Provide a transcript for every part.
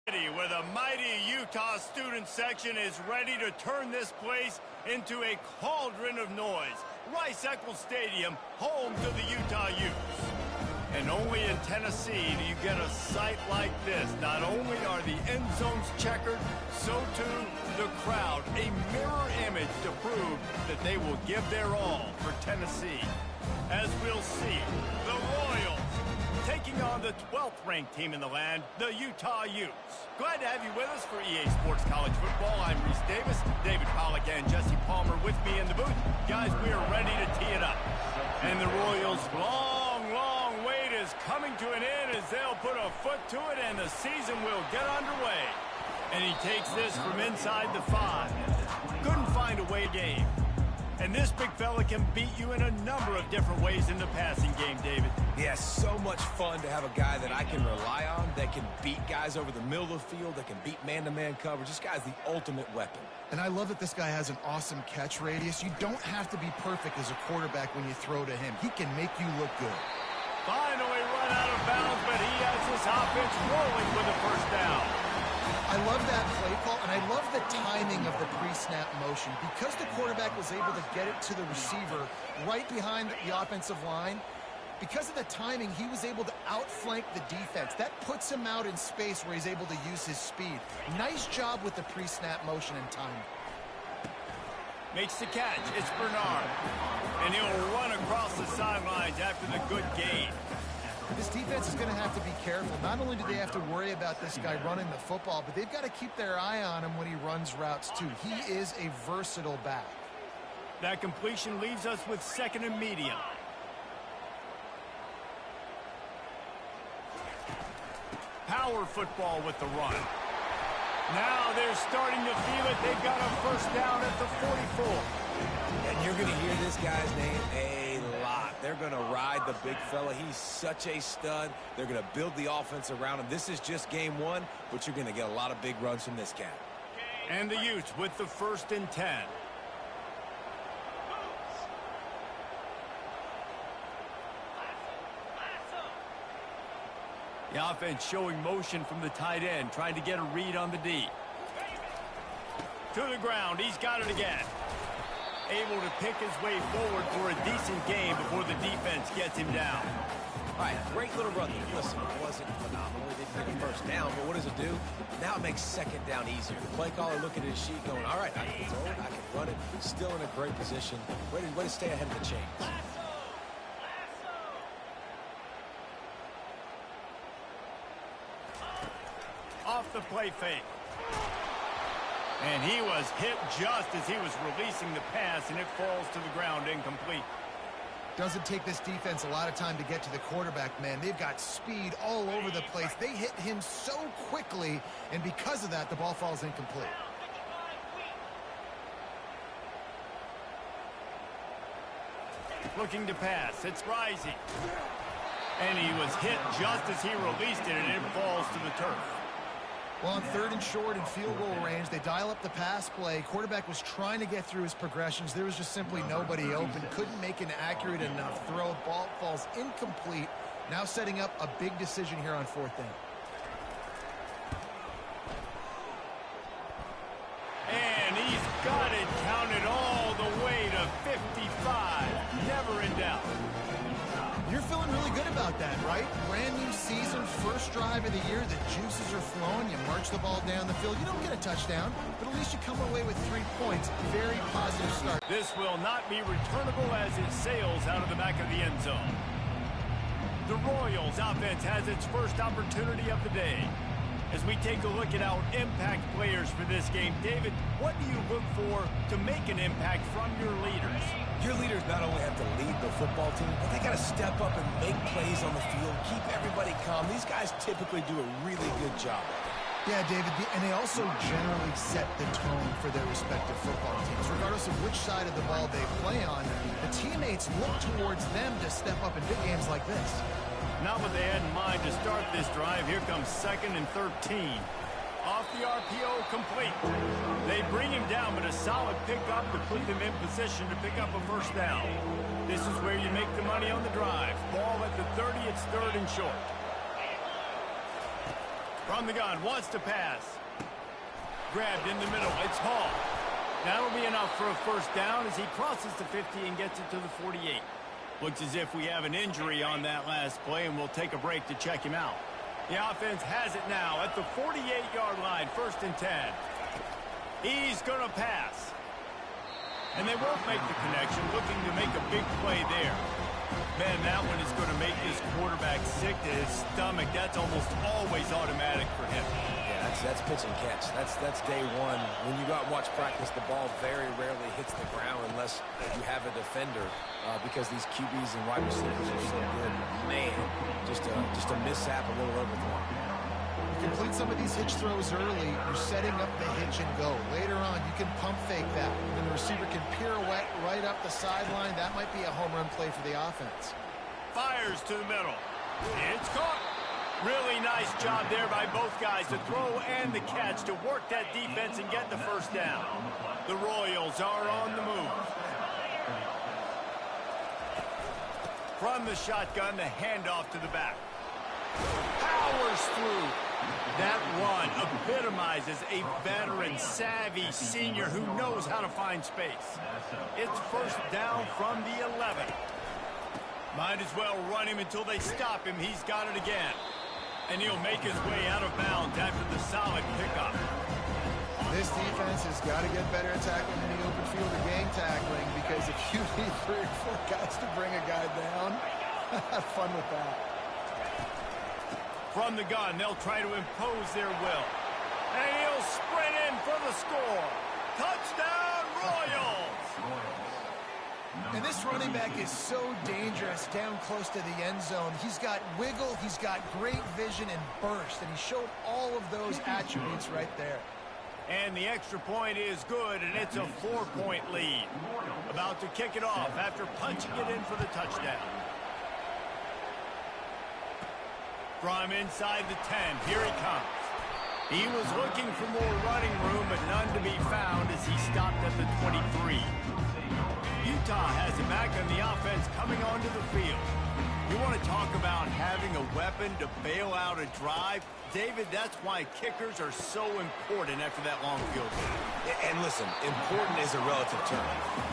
Where the mighty Utah student section is ready to turn this place into a cauldron of noise. Rice-Eccles Stadium, home to the Utah Utes. And only in Tennessee do you get a sight like this. Not only are the end zones checkered, so too the crowd. A mirror image to prove that they will give their all for Tennessee. As we'll see, the Royals taking on the 12th ranked team in the land, the Utah Utes. Glad to have you with us for EA Sports College Football. I'm Reese Davis, David Pollack and Jesse Palmer with me in the booth. Guys, we are ready to tee it up. And the Royals' long wait is coming to an end as they'll put a foot to it and the season will get underway. And he takes this from inside the 5. Couldn't find a way game. And this big fella can beat you in a number of different ways in the passing game, David. Yeah, so much fun to have a guy that I can rely on, that can beat guys over the middle of the field, that can beat man-to-man coverage. This guy's the ultimate weapon. And I love that this guy has an awesome catch radius. You don't have to be perfect as a quarterback when you throw to him. He can make you look good. Finally run out of bounds, but he has his offense rolling with a first down. I love that play call, and I love the timing of the pre-snap motion. Because the quarterback was able to get it to the receiver right behind the offensive line, because of the timing, he was able to outflank the defense. That puts him out in space where he's able to use his speed. Nice job with the pre-snap motion and timing. Makes the catch. It's Bernard. And he'll run across the sidelines after the good gain. This defense is going to have to be careful. Not only do they have to worry about this guy running the football, but they've got to keep their eye on him when he runs routes too. He is a versatile back. That completion leaves us with 2nd and medium. Power football with the run. Now they're starting to feel it. They've got a first down at the 44. And you're going to hear this guy's name a lot. They're going to ride the big fella. He's such a stud. They're going to build the offense around him. This is just game 1, but you're going to get a lot of big runs from this cat. And the Utes with the 1st and 10. The offense showing motion from the tight end, trying to get a read on the D. To the ground, he's got it again. Able to pick his way forward for a decent game before the defense gets him down. All right, great little run. Listen, it wasn't phenomenal. He didn't get the first down, but what does it do? Now it makes 2nd down easier. The play caller looking at his sheet going, all right, I can throw it, I can run it. Still in a great position. Way to stay ahead of the chains. Off the play fake. And he was hit just as he was releasing the pass, and it falls to the ground incomplete. Doesn't take this defense a lot of time to get to the quarterback, man. They've got speed all over the place. They hit him so quickly, and because of that, the ball falls incomplete. Looking to pass. It's Rising. And he was hit just as he released it, and it falls to the turf. Well, on 3rd and short and field goal range, they dial up the pass play. Quarterback was trying to get through his progressions. There was just simply nobody open. Couldn't make an accurate enough throw. Ball falls incomplete. Now setting up a big decision here on 4th down. And he's got it counted all the way to 55. Never in doubt. You're feeling really good about that, right? Brand new season, first drive of the year. The juices are flowing. You march the ball down the field. You don't get a touchdown, but at least you come away with 3 points. Very positive start. This will not be returnable as it sails out of the back of the end zone. The Royals offense has its first opportunity of the day. As we take a look at our impact players for this game, David, what do you look for to make an impact from your leaders? Your leaders not only have to lead the football team, but they got to step up and make plays on the field, keep everybody calm. These guys typically do a really good job. Yeah, David, and they also generally set the tone for their respective football teams. Regardless of which side of the ball they play on, the teammates look towards them to step up in big games like this. Not what they had in mind to start this drive. Here comes 2nd and 13. Off the RPO, complete. They bring him down, but a solid pickup to put them in position to pick up a first down. This is where you make the money on the drive. Ball at the 30, it's 3rd and short. From the gun, wants to pass. Grabbed in the middle, it's Hall. That'll be enough for a first down as he crosses the 50 and gets it to the 48. Looks as if we have an injury on that last play, and we'll take a break to check him out. The offense has it now at the 48-yard line, 1st and 10. He's going to pass. And they won't make the connection, looking to make a big play there. Man, that one is going to make this quarterback sick to his stomach. That's almost always automatic for him. Yeah, that's pitch and catch. That's day one. When you go out and watch practice, the ball very rarely hits the ground unless you have a defender because these QBs and wide receivers are so good. Man, just a mishap, a little overthrown. Complete some of these hitch throws early, you're setting up the hitch and go. Later on, you can pump fake that. And the receiver can pirouette right up the sideline. That might be a home run play for the offense. Fires to the middle. It's caught. Really nice job there by both guys, the throw and the catch, to work that defense and get the first down. The Royals are on the move. From the shotgun, the handoff to the back. Powers through. That run epitomizes a veteran, savvy senior who knows how to find space. It's first down from the 11. Might as well run him until they stop him. He's got it again. And he'll make his way out of bounds after the solid pickup. This defense has got to get better at tackling in the open field or gang tackling, because if you need 3 or 4 guys to bring a guy down, have fun with that. From the gun, they'll try to impose their will. And he'll sprint in for the score. Touchdown, Royals! And this running back is so dangerous down close to the end zone. He's got wiggle, he's got great vision and burst, and he showed all of those attributes right there. And the extra point is good, and it's a 4-point lead. About to kick it off after punching it in for the touchdown. From inside the 10, here he comes. He was looking for more running room, but none to be found as he stopped at the 23. Utah has it back on the offense coming onto the field. You want to talk about having a weapon to bail out a drive? David, that's why kickers are so important after that long field goal. And listen, important is a relative term.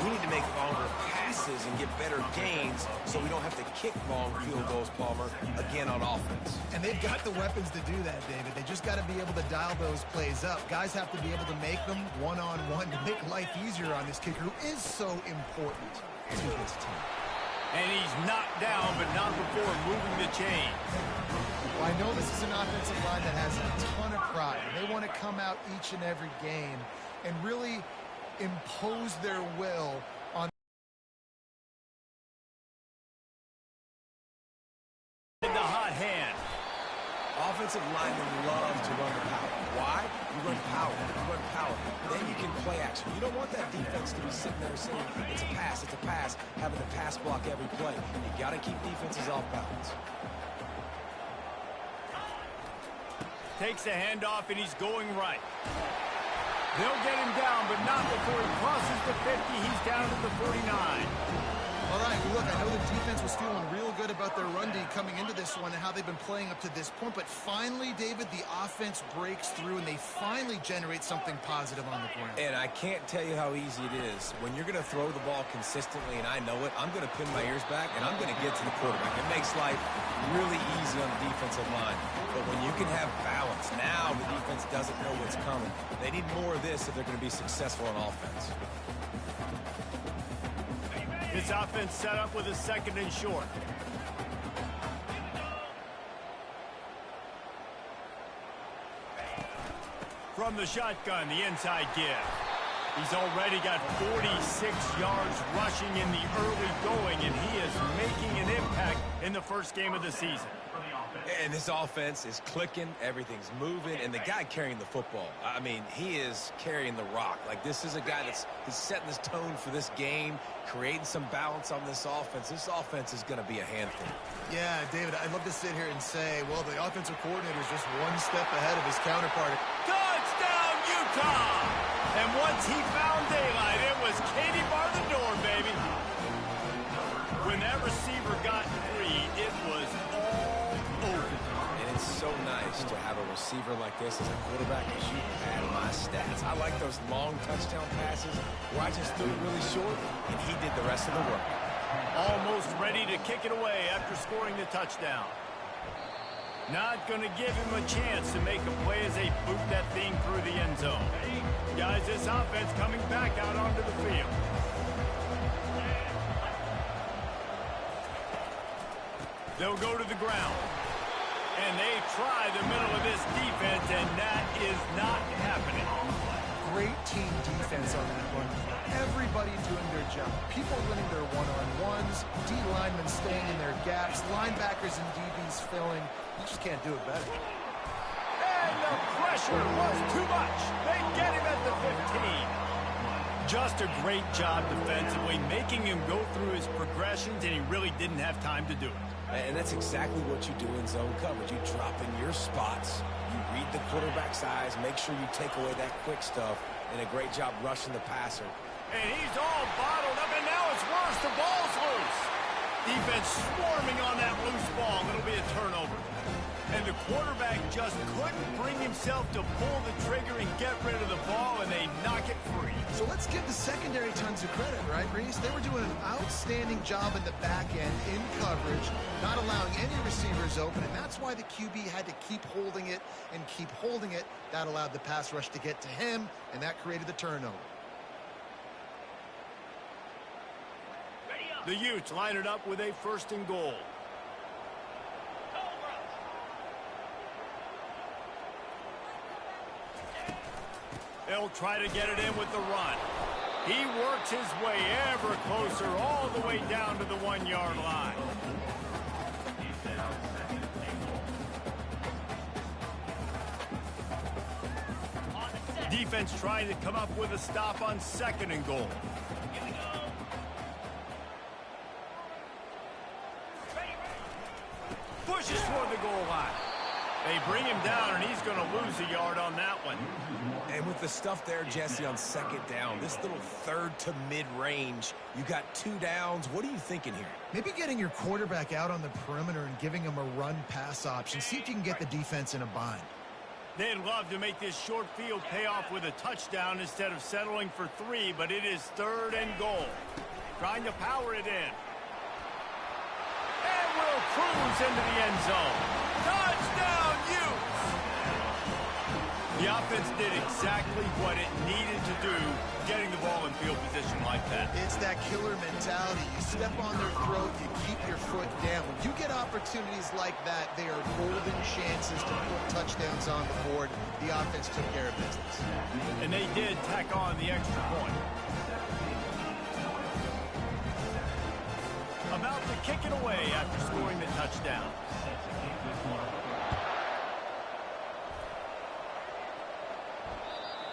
We need to make longer passes and get better gains so we don't have to kick long field goals, Palmer, again on offense. And they've got the weapons to do that, David. They just got to be able to dial those plays up. Guys have to be able to make them one-on-one to make life easier on this kicker, who is so important to his team. And he's knocked down, but not before moving the chain. Well, I know this is an offensive line that has a ton of pride. They want to come out each and every game and really impose their will on the hot hand. Offensive linemen love to run the power. Why? You run power. You run power. Then you can play action. You don't want that defense to be sitting there saying, it's a pass, having to pass block every play. You got to keep defenses off balance. Takes a handoff, and he's going right. They'll get him down, but not before he crosses the 50. He's down to the 49. All right, well, look, I know the defense was feeling real good about their run D coming into this one and how they've been playing up to this point, but finally, David, the offense breaks through and they finally generate something positive on the ground. And I can't tell you how easy it is. When you're going to throw the ball consistently, and I know it, I'm going to pin my ears back and I'm going to get to the quarterback. It makes life really easy on the defensive line. But when you can have balance, now the defense doesn't know what's coming. They need more of this if they're going to be successful on offense. This offense set up with a 2nd and short. From the shotgun, the inside give. He's already got 46 yards rushing in the early going, and he is making an impact in the first game of the season. And this offense is clicking, everything's moving, and the guy carrying the football, I mean, he is carrying the rock. Like, this is a guy that's setting this tone for this game, creating some balance on this offense. This offense is going to be a handful. Yeah, David, I'd love to sit here and say, well, the offensive coordinator is just one step ahead of his counterpart. Touchdown, Utah! And once he found daylight, it was Katie bar the door, baby. When that receiver got free, it was all over. And it's so nice to have a receiver like this as a quarterback is you add my stats. I like those long touchdown passes where I just threw it really short, and he did the rest of the work. Almost ready to kick it away after scoring the touchdown. Not going to give him a chance to make a play as they boot that thing through the end zone. Guys, this offense coming back out onto the field. They'll go to the ground. And they try the middle of this defense, and that is not happening. Great team defense on that one. Everybody doing their job. People winning their one-on-ones, D linemen staying in their gaps, linebackers and DBs filling. You just can't do it better. And the pressure was too much. They get him at the 15. Just a great job defensively, making him go through his progressions, and he really didn't have time to do it. And that's exactly what you do in zone coverage. You drop in your spots, you read the quarterback's eyes, make sure you take away that quick stuff, and a great job rushing the passer. And he's all bottled up, and now it's worse. The ball's loose. Defense swarming on that loose ball. It'll be a turnover. And the quarterback just couldn't bring himself to pull the trigger and get rid of the ball, and they knock it free. So let's give the secondary tons of credit, right, Reese? They were doing an outstanding job in the back end, in coverage, not allowing any receivers open, and that's why the QB had to keep holding it and keep holding it. That allowed the pass rush to get to him, and that created the turnover. The Utes line it up with a 1st and goal. They'll try to get it in with the run. He works his way ever closer all the way down to the 1-yard line. Defense trying to come up with a stop on 2nd and goal. Pushes toward the goal line. They bring him down, and he's going to lose a yard on that one. And with the stuff there, Jesse, on 2nd down, this little 3rd to mid-range, you got 2 downs. What are you thinking here? Maybe getting your quarterback out on the perimeter and giving him a run-pass option. See if you can get the defense in a bind. They'd love to make this short field pay off with a touchdown instead of settling for 3, but it is 3rd and goal. Trying to power it in. And will cruise into the end zone. Touchdown, Utes! The offense did exactly what it needed to do, getting the ball in field position like that. It's that killer mentality. You step on their throat, you keep your foot down. When you get opportunities like that, they are golden chances to put touchdowns on the board. The offense took care of business. And they did tack on the extra point. About to kick it away after scoring the touchdown.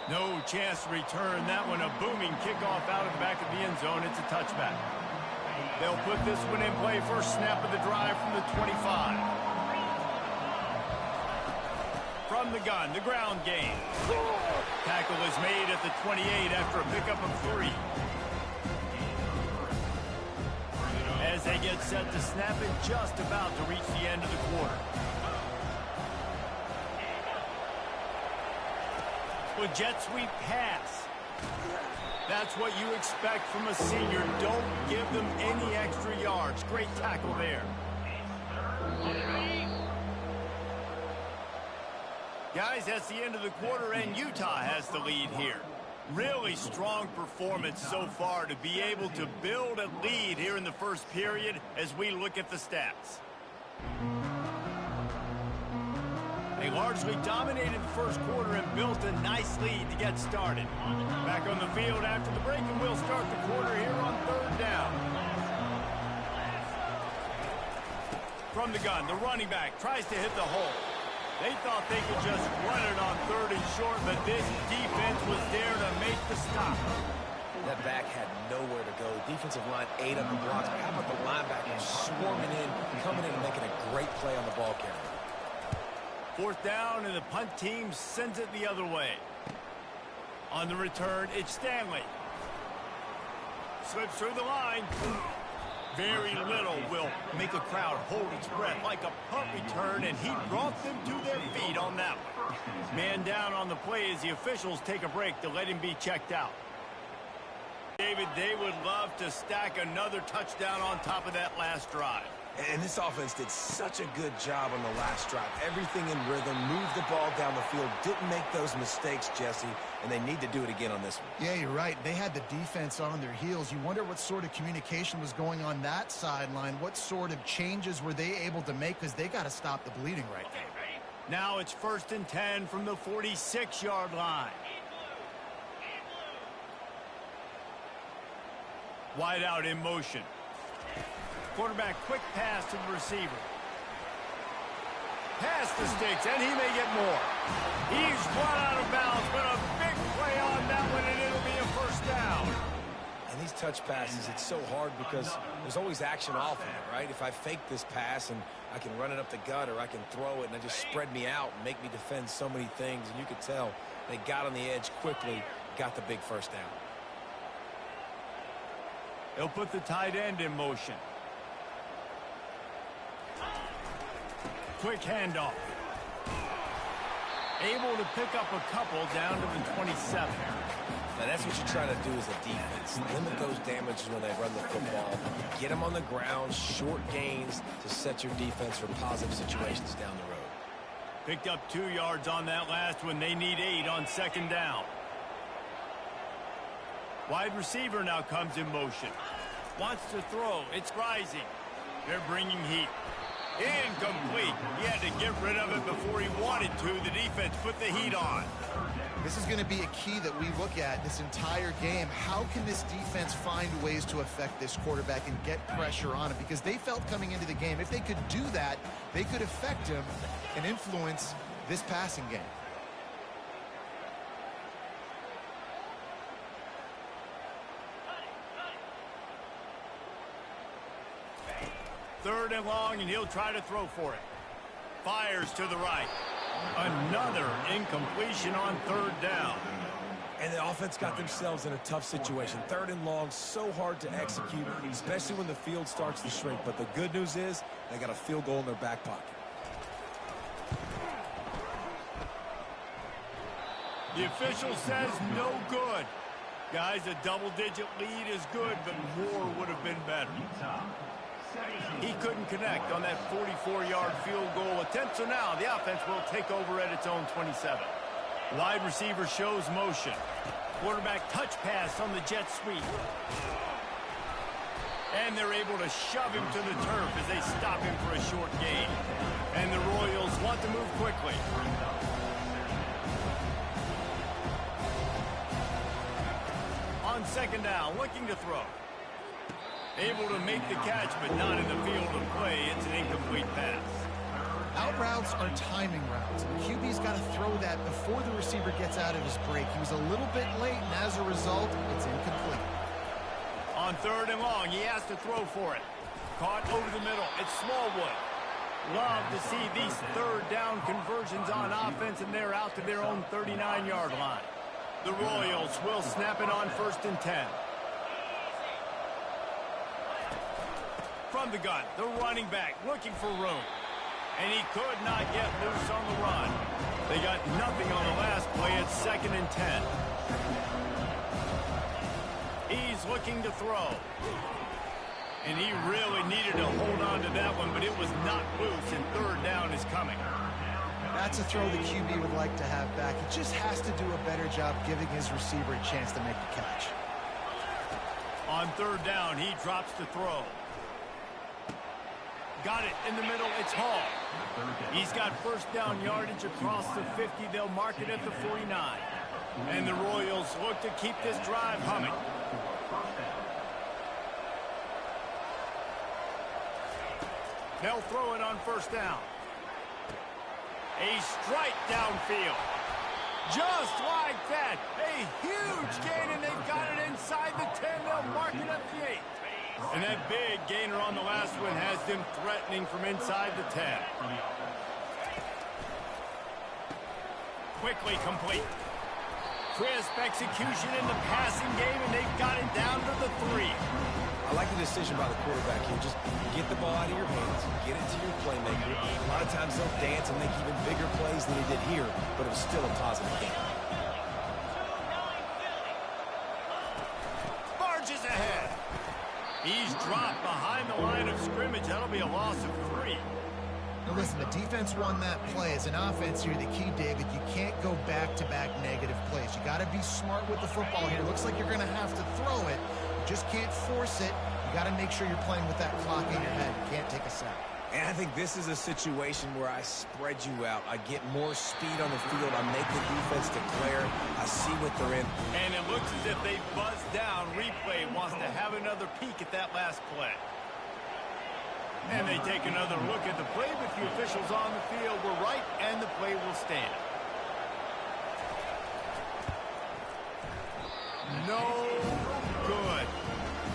No chance to return that one. A booming kickoff out of the back of the end zone. It's a touchback. They'll put this one in play. First snap of the drive from the 25. From the gun, the ground game. Tackle is made at the 28 after a pickup of 3. As they get set to snap it, just about to reach the end of the quarter. With jet sweep pass. That's what you expect from a senior. Don't give them any extra yards. Great tackle there. Guys, that's the end of the quarter, and Utah has the lead here. Really strong performance so far to be able to build a lead here in the first period as we look at the stats. They largely dominated the first quarter and built a nice lead to get started. Back on the field after the break, and we'll start the quarter here on 3rd down. From the gun, the running back tries to hit the hole. They thought they could just run it on 3rd and short, but this defense was there to make the stop. That back had nowhere to go. Defensive line ate up the blocks. How about the linebackers swarming in, coming in and making a great play on the ball carrier? 4th down, and the punt team sends it the other way. On the return, it's Stanley. Slips through the line. Very little will make a crowd hold its breath like a punt return, and he brought them to their feet on that one. Man down on the play as the officials take a break to let him be checked out. David, they would love to stack another touchdown on top of that last drive. And this offense did such a good job on the last drive. Everything in rhythm, moved the ball down the field, didn't make those mistakes, Jesse, and they need to do it again on this one. Yeah, you're right. They had the defense on their heels. You wonder what sort of communication was going on that sideline. What sort of changes were they able to make, because they got to stop the bleeding right now. Now it's 1st and 10 from the 46-yard line. Wide out in motion. Quarterback quick pass to the receiver. Pass the sticks, and he may get more. He's run out of bounds, but a big play on that one, and it'll be a first down. And these touch passes, it's so hard because there's always action off of it, right? If I fake this pass and I can run it up the gut, or I can throw it and it just spread me out and make me defend so many things, and you could tell they got on the edge quickly, got the big first down. He'll put the tight end in motion. Quick handoff. Able to pick up a couple down to the 27. Now that's what you try to do as a defense. Limit those damages when they run the football. Get them on the ground, short gains to set your defense for positive situations down the road. Picked up 2 yards on that last one. They need 8 on 2nd down. Wide receiver now comes in motion. Wants to throw. It's rising. They're bringing heat. Incomplete. He had to get rid of it before he wanted to. The defense put the heat on. This is going to be a key that we look at this entire game. How can this defense find ways to affect this quarterback and get pressure on him? Because they felt coming into the game, if they could do that, they could affect him and influence this passing game. Third and long, and he'll try to throw for it. Fires to the right. Another incompletion on 3rd down. And the offense got themselves in a tough situation. 3rd and long, so hard to execute, especially when the field starts to shrink. But the good news is they got a field goal in their back pocket. The official says no good. Guys, a double-digit lead is good, but more would have been better. He couldn't connect on that 44-yard field goal attempt, so now the offense will take over at its own 27. Wide receiver shows motion. Quarterback touch pass on the jet sweep. And they're able to shove him to the turf as they stop him for a short gain. And the Royals want to move quickly. On 2nd down, looking to throw. Able to make the catch, but not in the field of play. It's an incomplete pass. Out routes are timing routes. The QB's got to throw that before the receiver gets out of his break. He was a little bit late, and as a result, it's incomplete. On 3rd and long, he has to throw for it. Caught over the middle. It's Smallwood. Love to see these 3rd down conversions on offense, and they're out to their own 39-yard line. The Royals will snap it on 1st and 10. From the gun, the running back looking for room. And he could not get loose on the run. They got nothing on the last play at 2nd and 10. He's looking to throw. And he really needed to hold on to that one, but it was not loose, and 3rd down is coming. That's a throw the QB would like to have back. He just has to do a better job giving his receiver a chance to make the catch. On 3rd down, he drops to throw. Got it in the middle. It's Hall. He's got 1st down yardage across the 50. They'll mark it at the 49. And the Royals look to keep this drive humming. They'll throw it on 1st down. A strike downfield. Just like that. A huge gain, and they've got it inside the 10. They'll mark it at the 8. And that big gainer on the last one has them threatening from inside the 10. Quickly complete. Crisp execution in the passing game, and they've got it down to the 3. I like the decision by the quarterback here. Just get the ball out of your hands, get it to your playmaker. A lot of times they'll dance and make even bigger plays than he did here, but it was still a positive game. Barges ahead. He's dropped behind the line of scrimmage. That'll be a loss of 3. Now listen, the defense won that play. As an offense here, the key, David, you can't go back-to-back negative plays. You got to be smart with the football here. Looks like you're going to have to throw it. You just can't force it. You got to make sure you're playing with that clock in your head. You can't take a sack. And I think this is a situation where I spread you out. I get more speed on the field. I make the defense declare. I see what they're in. And it looks as if they buzzed down. Replay wants to have another peek at that last play. And they take another look at the play, but the officials on the field were right, and the play will stand. No good.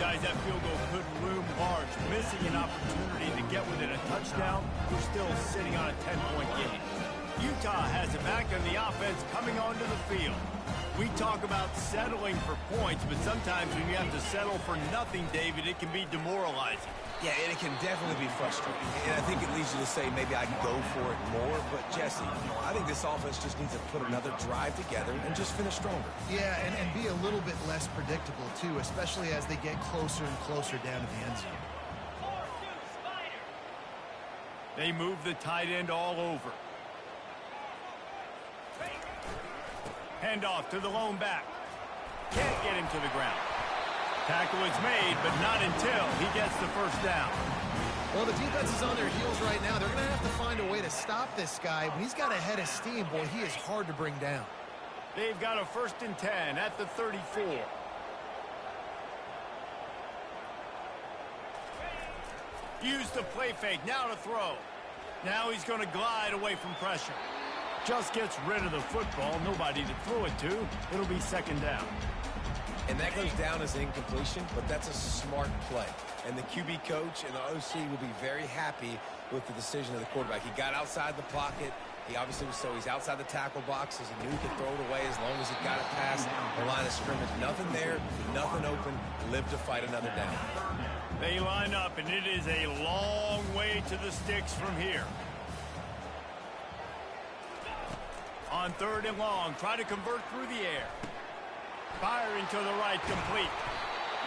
Guys, that field goal could loom large. Missing an opportunity to get within a touchdown. We're still sitting on a 10-point game. Utah has it back, and the offense coming onto the field. We talk about settling for points, but sometimes when you have to settle for nothing, David, it can be demoralizing. Yeah, and it can definitely be frustrating. And I think it leads you to say maybe I can go for it more. But, Jesse, I think this offense just needs to put another drive together and just finish stronger. Yeah, and be a little bit less predictable, too, especially as they get closer and closer down to the end zone. They move the tight end all over. Handoff to the lone back. Can't get him to the ground. Tackle is made, but not until he gets the first down. Well, the defense is on their heels right now. They're going to have to find a way to stop this guy. When he's got a head of steam, boy, he is hard to bring down. They've got a 1st and 10 at the 34. Use the play fake, now to throw. Now he's going to glide away from pressure. Just gets rid of the football, nobody to throw it to. It'll be 2nd down. And that goes down as an incompletion, but that's a smart play. And the QB coach and the OC will be very happy with the decision of the quarterback. He got outside the pocket. He obviously was, so he's outside the tackle boxes. He knew he could throw it away as long as he got it past the line of scrimmage. Nothing there, nothing open. Live to fight another down. They line up, and it is a long way to the sticks from here. On 3rd and long, try to convert through the air. Firing to the right, complete.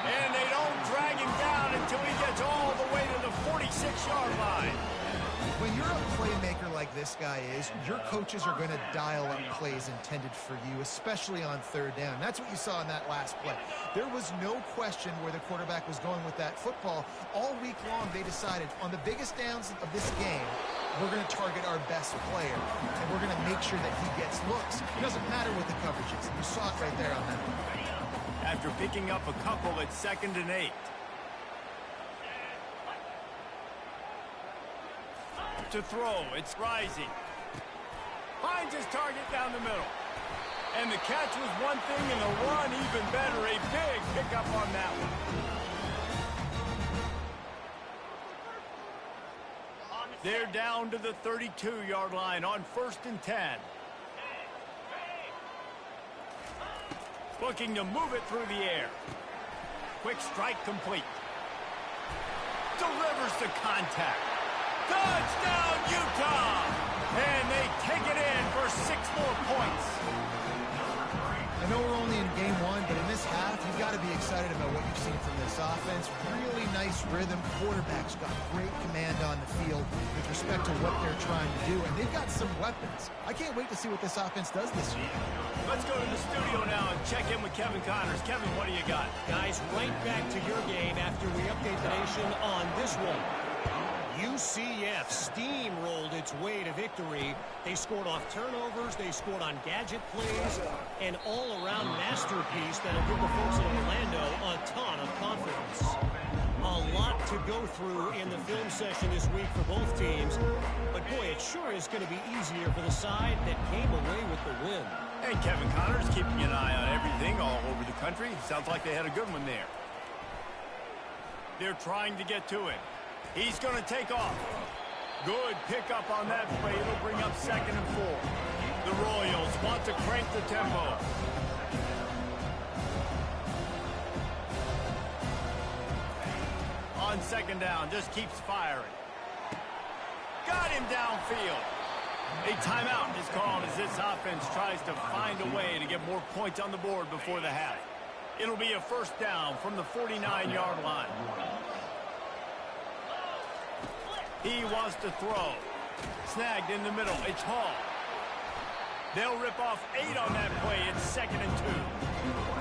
And they don't drag him down until he gets all the way to the 46-yard line. When you're a playmaker like this guy is, your coaches are going to dial up plays intended for you, especially on 3rd down. That's what you saw in that last play. There was no question where the quarterback was going with that football. All week long, they decided on the biggest downs of this game, we're going to target our best player, and we're going to make sure that he gets looks. It doesn't matter what the coverage is. You saw it right there on that one. After picking up a couple at 2nd and 8. To throw, it's rising. Finds his target down the middle. And the catch was one thing, and the run even better. A big pickup on that one. They're down to the 32-yard line on 1st and 10. Looking to move it through the air. Quick strike complete. Delivers to contact. Touchdown, Utah! And they take it in for 6 more points. I know we're only in game 1, but in this half, you've got to be excited about what you've seen from this offense. Really nice rhythm. Quarterback's got great command on the field with respect to what they're trying to do, and they've got some weapons. I can't wait to see what this offense does this year. Let's go to the studio now and check in with Kevin Connors. Kevin, what do you got? Guys, right back to your game after we update the nation on this one. UCF steamrolled its way to victory. They scored off turnovers, they scored on gadget plays, an all-around masterpiece that'll give the folks in Orlando a ton of confidence. A lot to go through in the film session this week for both teams, but boy, it sure is going to be easier for the side that came away with the win. And Kevin Connors keeping an eye on everything all over the country. Sounds like they had a good one there. They're trying to get to it. He's going to take off. Good pickup on that play. It'll bring up 2nd and 4. The Royals want to crank the tempo. on second down. Just keeps firing. Got him downfield. A timeout is called as this offense tries to find a way to get more points on the board before the half. It'll be a first down from the 49-yard line. He wants to throw. Snagged in the middle. It's Hall. They'll rip off 8 on that play. It's 2nd and 2.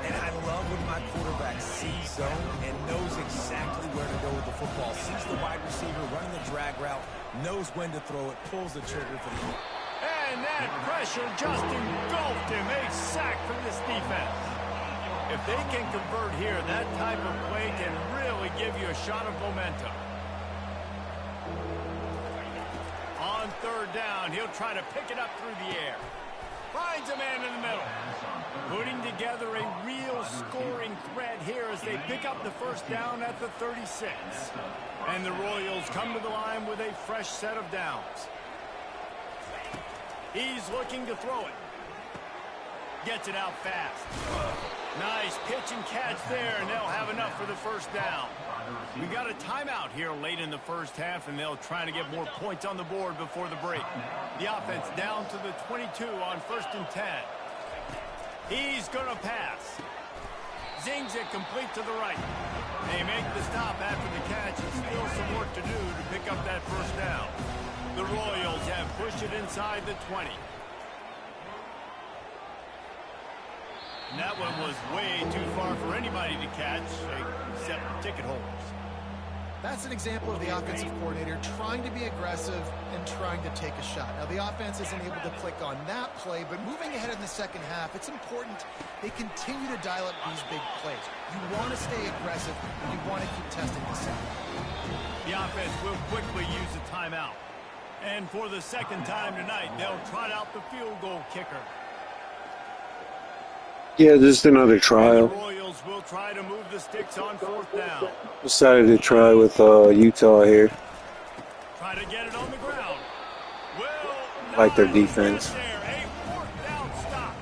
And I love when my quarterback sees zone and knows exactly where to go with the football. Sees the wide receiver running the drag route, knows when to throw it, pulls the trigger for the kick. And that pressure just engulfed him. A sack for this defense. If they can convert here, that type of play can really give you a shot of momentum. On third down, he'll try to pick it up through the air. Finds a man in the middle. Putting together a real scoring threat here as they pick up the first down at the 36. And the Royals come to the line with a fresh set of downs. He's looking to throw it. Gets it out fast. Nice pitch and catch there, and they'll have enough for the first down. We got a timeout here late in the first half, and they'll try to get more points on the board before the break. The offense down to the 22 on 1st and 10. He's going to pass. Zings it complete to the right. They make the stop after the catch, and still some work to do to pick up that first down. The Royals have pushed it inside the 20. And that one was way too far for anybody to catch, except ticket holders. That's an example of the offensive coordinator trying to be aggressive and trying to take a shot. Now, the offense isn't able to click on that play, but moving ahead in the second half, it's important they continue to dial up these big plays. You want to stay aggressive, and you want to keep testing the second. The offense will quickly use a timeout. And for the second time tonight, they'll trot out the field goal kicker. Yeah, just another trial. The Royals will try to move the sticks on 4th down. Decided to try with Utah here. Try to get it on the ground. Like their defense. A 4th down stop.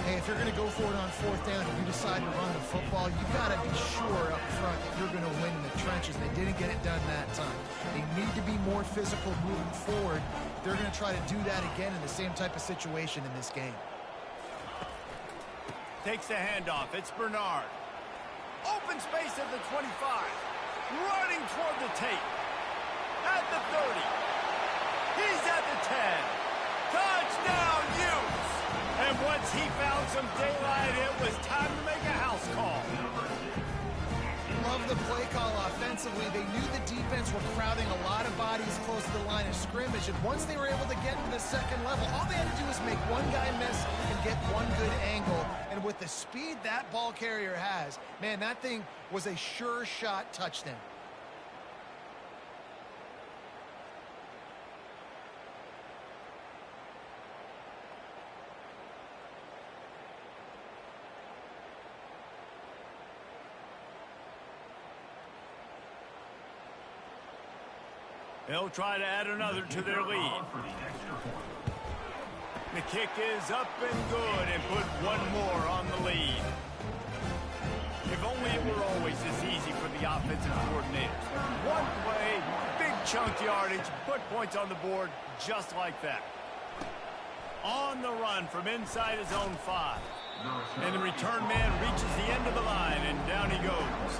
Hey, if you're going to go for it on 4th down and you decide to run the football, you've got to be sure up front that you're going to win in the trenches. They didn't get it done that time. They need to be more physical moving forward. They're going to try to do that again in the same type of situation in this game. Takes the handoff. It's Bernard. Open space at the 25. Running toward the tape. At the 30. He's at the 10. Touchdown, Utes! And once he found some daylight, it was time to make a house call. Love the play call offensively. They knew the defense were crowding a lot of bodies close to the line of scrimmage, and once they were able to get to the second level, all they had to do was make one guy miss and get one good angle. And with the speed that ball carrier has, man, that thing was a sure shot touchdown. They'll try to add another to their lead. The kick is up and good and put one more on the lead. If only it were always this easy for the offensive coordinators. One play, big chunk yardage, put points on the board just like that. On the run from inside his own 5. And the return man reaches the end of the line, and down he goes.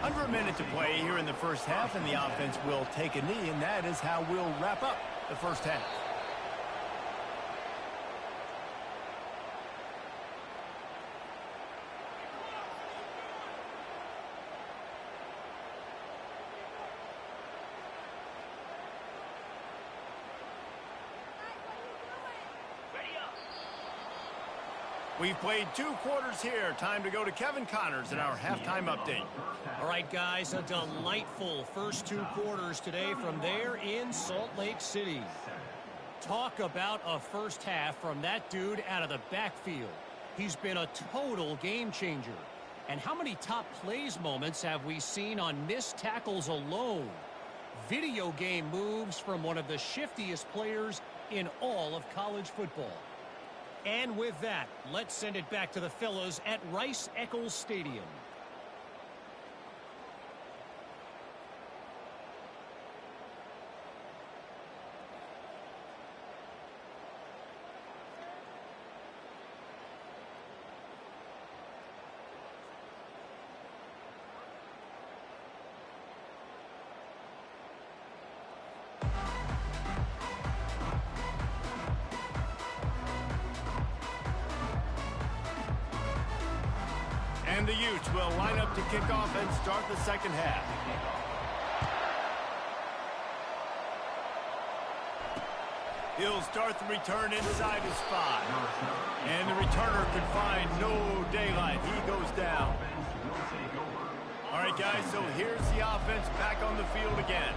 Under a minute to play here in the first half, and the offense will take a knee, and that is how we'll wrap up the first half. We've played 2 quarters here. Time to go to Kevin Connors in our halftime update. All right, guys, a delightful first 2 quarters today from there in Salt Lake City. Talk about a first half from that dude out of the backfield. He's been a total game changer. And how many top plays moments have we seen on missed tackles alone? Video game moves from one of the shiftiest players in all of college football. And with that, let's send it back to the fellows at Rice-Eccles Stadium. the Utes will line up to kick off and start the second half. He'll start the return inside his 5. And the returner could find no daylight. He goes down. All right, guys, so here's the offense back on the field again.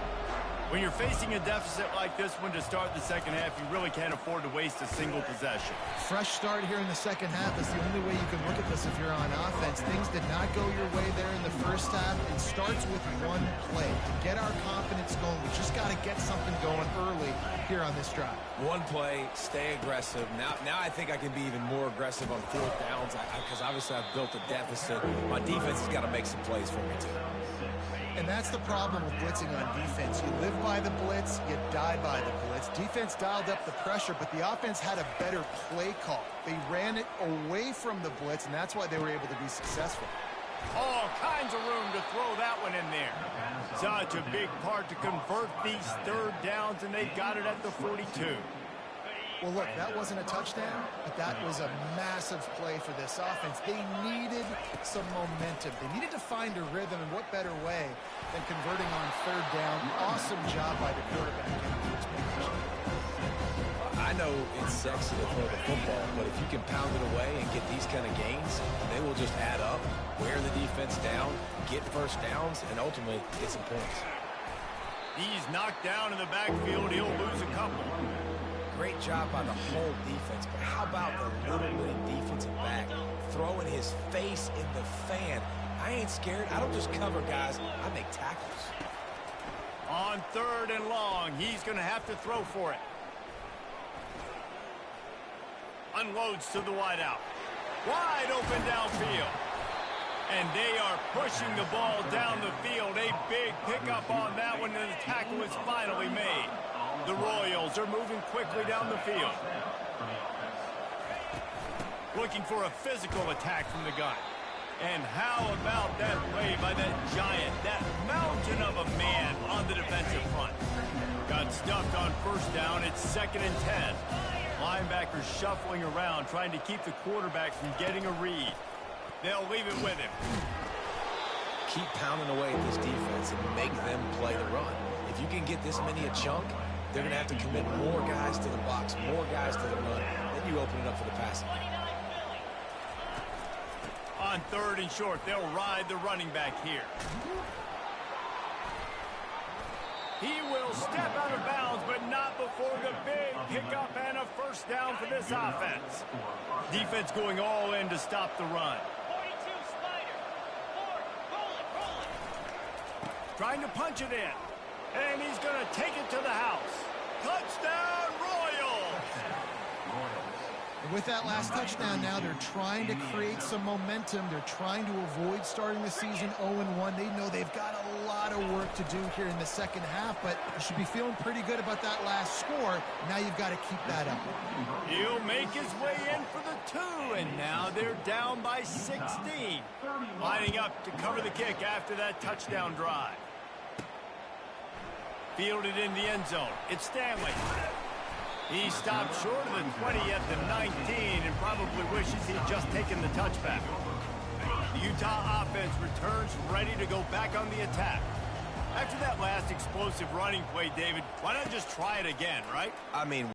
When you're facing a deficit like this one to start the second half, you really can't afford to waste a single possession. Fresh start here in the second half is the only way you can look at this if you're on offense. Things did not go your way there in the first half. It starts with one play. To get our confidence going, we just got to get something going early here on this drive. One play, stay aggressive. Now I think I can be even more aggressive on fourth downs because obviously I've built a deficit. My defense has got to make some plays for me too. And that's the problem with blitzing on defense. You live by the blitz, you die by the blitz. Defense dialed up the pressure, but the offense had a better play call. They ran it away from the blitz, and that's why they were able to be successful. All kinds of room to throw that one in there. Such a big part to convert these third downs, and they got it at the 42. Well, look, that wasn't a touchdown, but that was a massive play for this offense. They needed some momentum. They needed to find a rhythm, and what better way than converting on third down. Awesome job by the quarterback. I know it's sexy to throw the football, but if you can pound it away and get these kind of gains, they will just add up, wear the defense down, get first downs, and ultimately get some points. He's knocked down in the backfield. He'll lose a couple. Great job by the whole defense, but how about the little bitty defensive back throwing his face in the fan? I ain't scared. I don't just cover guys. I make tackles. On third and long, he's going to have to throw for it. Unloads to the wideout. Wide open downfield. And they are pushing the ball down the field. A big pickup on that one, and the tackle is finally made. The Royals are moving quickly down the field. Looking for a physical attack from the gun. And how about that play by that giant, that mountain of a man on the defensive front? Got stuffed on first down. It's 2nd and 10. Linebackers shuffling around, trying to keep the quarterback from getting a read. They'll leave it with him. Keep pounding away at this defense and make them play the run. If you can get this many a chunk, they're going to have to commit more guys to the box, more guys to the run. Then you open it up for the passing. On third and short, they'll ride the running back here. He will step out of bounds, but not before the big pickup and a first down for this offense. Defense going all in to stop the run. Trying to punch it in. And he's going to take it to the house. Touchdown, Royals! And with that last touchdown now, they're trying to create some momentum. They're trying to avoid starting the season 0-1. They know they've got a lot of work to do here in the second half, but you should be feeling pretty good about that last score. Now you've got to keep that up. He'll make his way in for the 2, and now they're down by 16. Lining up to cover the kick after that touchdown drive. Fielded in the end zone. It's Stanley. He stopped short of the 20 at the 19 and probably wishes he'd just taken the touchback. The Utah offense returns ready to go back on the attack. After that last explosive running play, David, why not just try it again, right? I mean,